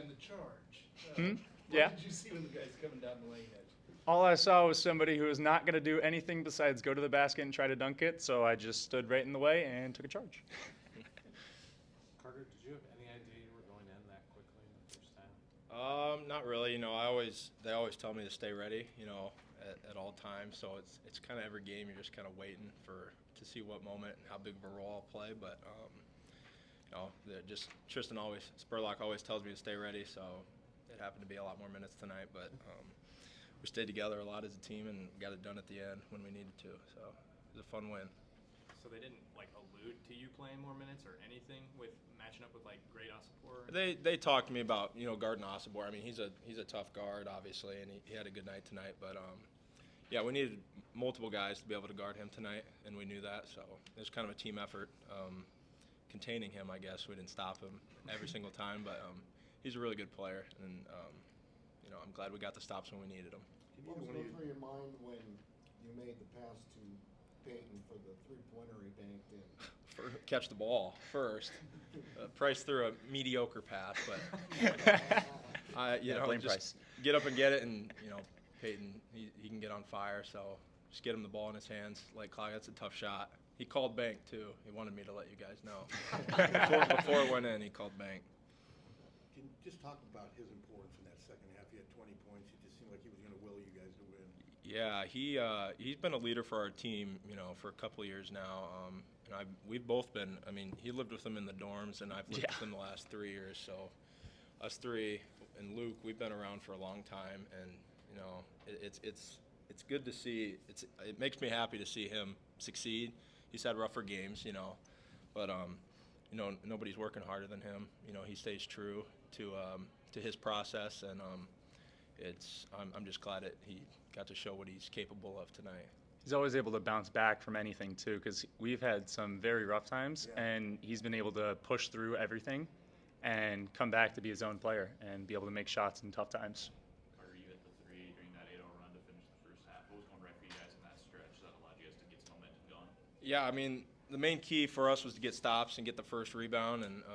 the charge. Yeah. What did you see when the guy's coming down the lane edge? All I saw was somebody who was not going to do anything besides go to the basket and try to dunk it, so I just stood right in the way and took a charge. Carter, did you have any idea you were going in that quickly in the first half? Not really. You know, they always tell me to stay ready. You know, at all times. So it's kind of every game you're just kind of waiting to see what moment and how big of a role I'll play. But you know, just Spurlock always tells me to stay ready. So it happened to be a lot more minutes tonight, but we stayed together a lot as a team and got it done at the end when we needed to. So it was a fun win. So they didn't allude to you playing more minutes or anything with matching up with great Osipor? They talked to me about guarding Osibor. I mean he's a tough guard obviously, and he had a good night tonight. But yeah, we needed multiple guys to be able to guard him tonight, and we knew that. So it was kind of a team effort containing him. I guess we didn't stop him every single time, but he's a really good player, and I'm glad we got the stops when we needed them. What was going through your mind when you made the pass to Peyton for the three-pointer he banked in? Catch the ball first. Price threw a mediocre pass, but blame just Price. Get up and get it, and Peyton he can get on fire. So just get him the ball in his hands. Like Clyde, that's a tough shot. He called bank too. He wanted me to let you guys know. before it went in, he called bank. Can you just talk about his importance in that second half? He had 20 points. He just seemed like he was going to will you guys to win. Yeah, he's been a leader for our team, for a couple of years now. And we've both been. I mean, he lived with him in the dorms, and I've lived with him the last 3 years. So, us three and Luke, we've been around for a long time, and it's good to see. It makes me happy to see him succeed. He's had rougher games, but nobody's working harder than him. He stays true to his process, and I'm just glad that he got to show what he's capable of tonight. He's always able to bounce back from anything, too, because we've had some very rough times, and he's been able to push through everything and come back to be his own player and be able to make shots in tough times. Carter, you hit the three during that 8-0 run to finish the first half. What was going right for you guys in that stretch that allowed you guys to get some momentum going? Yeah, I mean, the main key for us was to get stops and get the first rebound, and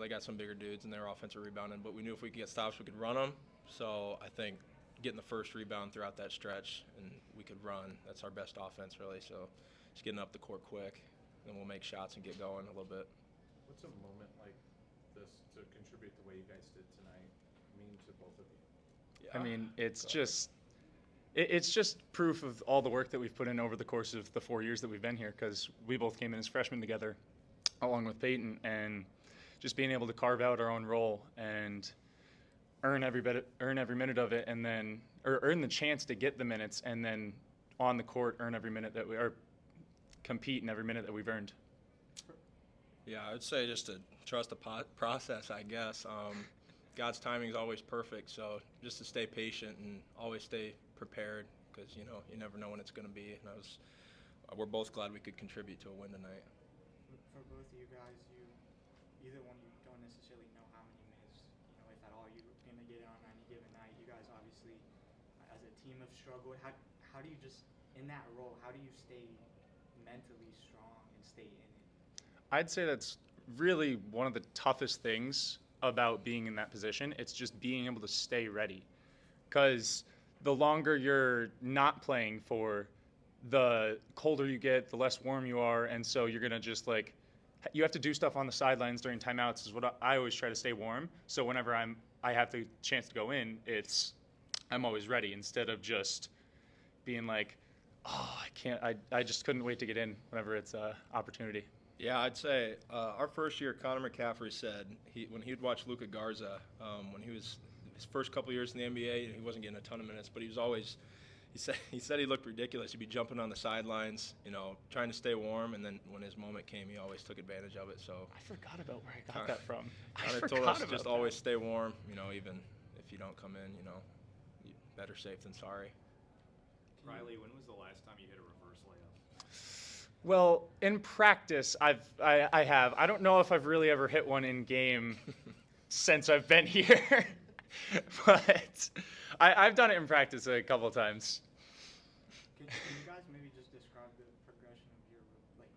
they got some bigger dudes in their offensive rebounding, but we knew if we could get stops, we could run them. So I think getting the first rebound throughout that stretch and we could run, that's our best offense really. So just getting up the court quick, then we'll make shots and get going a little bit. What's a moment like this to contribute the way you guys did tonight mean to both of you? Yeah. I mean, it's just proof of all the work that we've put in over the course of the 4 years that we've been here, because we both came in as freshmen together along with Peyton, and just being able to carve out our own role and earn every minute of it, and then earn the chance to get the minutes, and then on the court earn every minute that we are compete in every minute that we've earned. Yeah, I would say just to trust the process, I guess. God's timing is always perfect, so just to stay patient and always stay prepared, because you never know when it's going to be. And we're both glad we could contribute to a win tonight. For both of you guys, either one, you don't necessarily know how many minutes, if at all, you're going to get on any given night. You guys obviously, as a team, have struggled. How do you just, in that role, how do you stay mentally strong and stay in it? I'd say that's really one of the toughest things about being in that position. It's just being able to stay ready, because the longer you're not playing for, the colder you get, the less warm you are, and so you're going to just you have to do stuff on the sidelines during timeouts is what I always try to stay warm. So whenever I have the chance to go in, I'm always ready, instead of just being like, oh, I can't, I just couldn't wait to get in whenever it's an opportunity. Yeah, I'd say our first year, Connor McCaffrey said when he would watch Luka Garza, when he was his first couple years in the NBA, he wasn't getting a ton of minutes, but he was always he said he looked ridiculous. He'd be jumping on the sidelines, trying to stay warm, and then when his moment came, he always took advantage of it. So I forgot about where I got that from. Connor told us just always stay warm, even if you don't come in, better safe than sorry. Riley, when was the last time you hit a reverse layup? Well, in practice, I have. I don't know if I've really ever hit one in game since I've been here, but I've done it in practice a couple of times. Can you guys maybe just describe the progression of your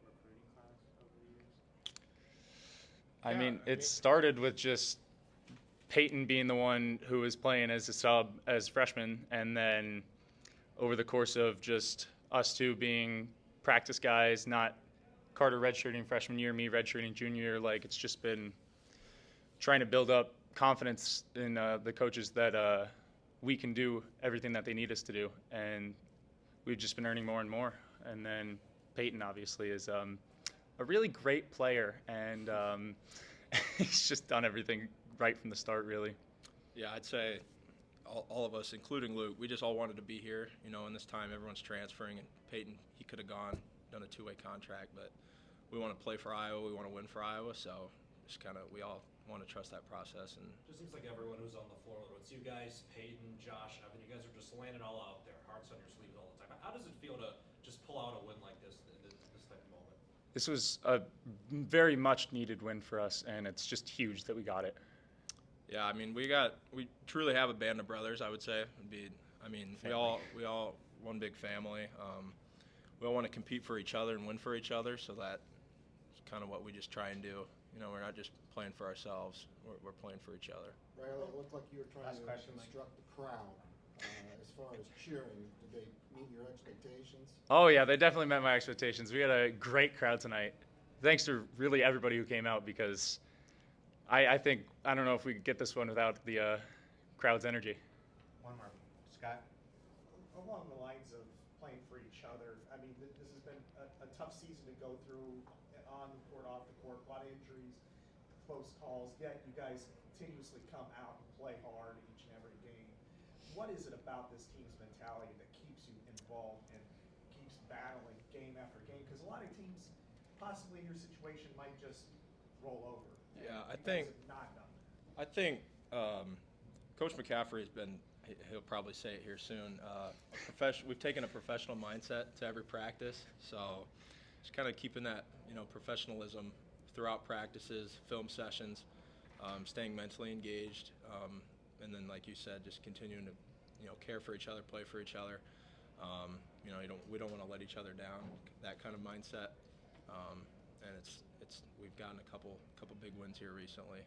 recruiting class over the years? I mean, it started with just Peyton being the one who was playing as a sub as freshman, and then over the course of just us two being practice guys, not Carter redshirting freshman year, me redshirting junior year, like it's just been trying to build up confidence in the coaches that we can do everything that they need us to do, and we've just been earning more and more. And then Peyton obviously is a really great player, and he's just done everything right from the start, really. Yeah, I'd say all of us, including Luke, we just all wanted to be here. You know, in this time, everyone's transferring, and Peyton, he could have gone, done a two-way contract, but we want to play for Iowa. We want to win for Iowa, so just kind of we all want to trust that process. And just seems like everyone who's on the floor, whether it's you guys, Peyton, Josh, and Evan, you guys are just laying it all out there, hearts on your sleeves all the time. How does it feel to just pull out a win like this in this type of moment? This was a very much needed win for us, and it's just huge that we got it. yeah, I mean, we truly have a band of brothers. I would say, we all one big family. We all want to compete for each other and win for each other. So that's kind of what we just try and do. You know, we're not just playing for ourselves. We're playing for each other. Riley, it looked like you were trying Last to question, Mike. instruct the crowd as far as cheering. Did they meet your expectations? Oh yeah, they definitely met my expectations. We had a great crowd tonight. Thanks to really everybody who came out, because I think I don't know if we could get this one without the crowd's energy. One more. Scott? Along the lines of playing for each other, I mean, this has been a tough season to go through on the court, off the court, a lot of injuries, close calls, yet you guys continuously come out and play hard each and every game. What is it about this team's mentality that keeps you involved and keeps battling game after game? Because a lot of teams, possibly in your situation, might just roll over. Yeah, You guys have not done that. I think Coach McCaffrey has been. He'll probably say it here soon. We've taken a professional mindset to every practice, so just kind of keeping that professionalism throughout practices, film sessions, staying mentally engaged, and then like you said, just continuing to care for each other, play for each other. We don't want to let each other down. That kind of mindset, and we've gotten a couple big wins here recently.